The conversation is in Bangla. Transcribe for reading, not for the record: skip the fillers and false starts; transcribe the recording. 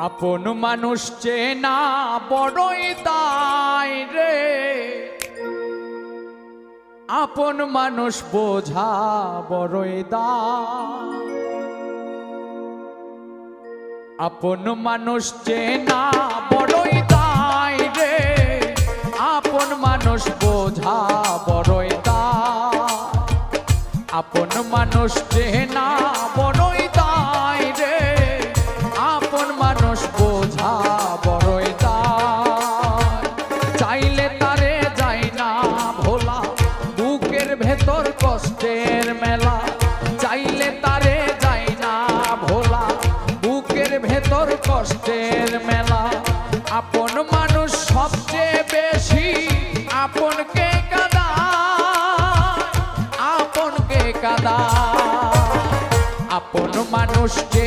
আপন মানুষ চেনা বড়ই দায় রে, আপন মানুষ বোঝা বড়ই দায়। আপন মানুষ চেনা বড়ই দায় রে, আপন মানুষ বোঝা বড়ই দায়। আপন মানুষ চেনা বড়ই দায় রে, আপন মানুষ বোঝা বড়ই দায়। চাইলে তারে যায় না ভোলা, বুকের ভেতর কষ্টের মেলা। চাইলে তারে যায় না ভোলা, বুকের ভেতর কষ্টের মেলা। আপন মানুষ সবচেয়ে বেশি আপনকে কাঁদায়, আপনকে কাঁদায়। আপন মানুষকে